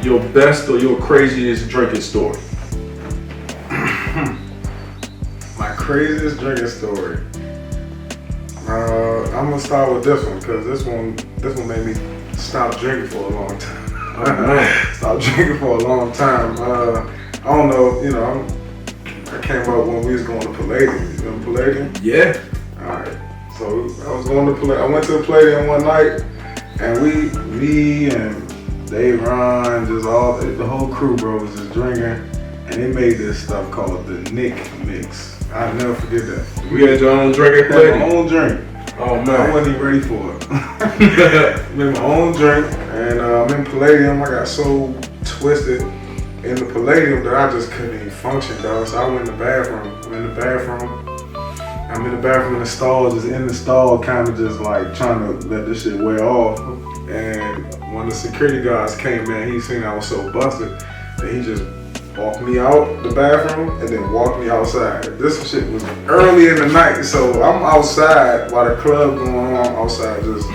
Your best or your craziest drinking story? My craziest drinking story. I'm gonna start with this one because this one made me stop drinking for a long time. Oh, man. Stop drinking for a long time. I don't know. I came up when we was going to Palladium. You remember Palladium? Yeah. All right. So I was going to Palladium. I went to the Palladium one night, and me and Dave Ron, just the whole crew, bro, was just drinking, and they made this stuff called the Nick Mix. I'll never forget that. We had your own drink at Palladium? My own drink. Oh man. I wasn't even ready for it. Made my own drink, and I'm in Palladium. I got so twisted in the Palladium that I just couldn't even function, dog. So I went in the bathroom. I'm in the bathroom in the stall, just in the stall, kind of just like trying to let this shit wear off. And when the security guards came in, he seen I was so busted that he just walked me out the bathroom and then walked me outside. This shit was early in the night, so I'm outside while the club going on, outside just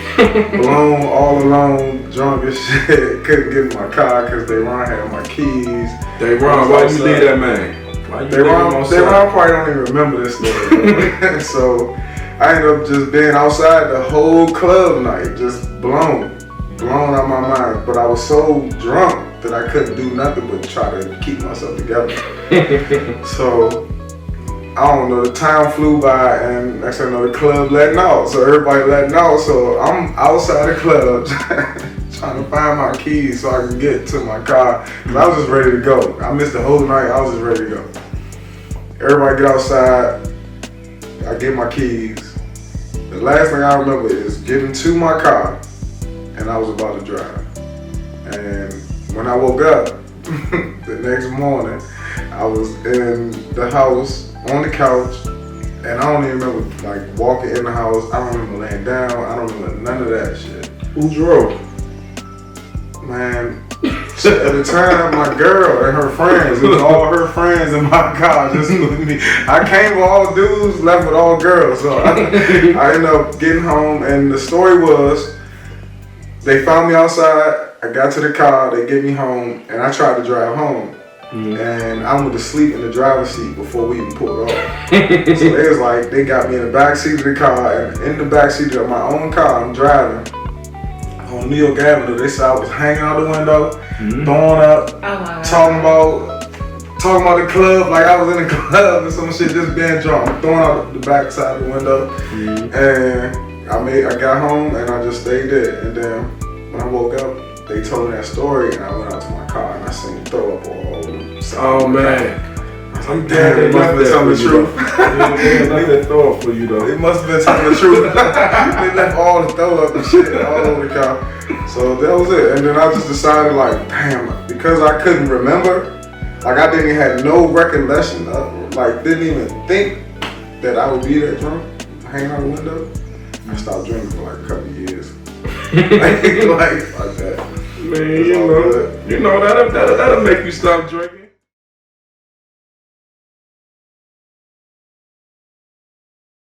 blown, all alone, drunk as shit. Couldn't get in my car because Dayron had my keys. Dayron, why you leave that man? Dayron probably don't even remember this story. So I ended up just being outside the whole club night, just blown out my mind. But I was so drunk that I couldn't do nothing but try to keep myself together. So I don't know, the time flew by, and next thing I know, the club letting out. So everybody letting out. So I'm outside the club trying to find my keys so I can get to my car. Cause I was just ready to go. I missed the whole night. I was just ready to go. Everybody get outside. I get my keys. The last thing I remember is getting to my car, and I was about to drive. And when I woke up the next morning, I was in the house on the couch, and I don't even remember like walking in the house. I don't remember laying down. I don't remember none of that shit. Who drove? Man, at the time, my girl and her friends, it was all her friends in my car just with me. I came with all dudes, left with all girls. So I ended up getting home, and the story was, they found me outside. I got to the car, they get me home, and I tried to drive home. And I went to sleep in the driver's seat before we even pulled off. So it was like, they got me in the back seat of the car, and in the back seat of my own car, I'm driving on New York Avenue. They said I was hanging out the window, throwing up, talking about the club, like I was in the club and some shit, just being drunk. I'm throwing out the back side of the window. And I got home and I just stayed there. And then when I woke up, they told me that story, and I went out to my car and I seen them throw up all over the side. Oh man. I'm damn, it must have been telling the truth. They left that throw up for you though. It must have been telling the truth. They left all the throw up and shit all over the car. So that was it. And then I just decided, like, damn, because I couldn't remember, like I didn't have no recollection of, like didn't even think that I would be that drunk, hanging out the window. I stopped drinking for like a couple of years. like that. Man, you know that'll make you stop drinking.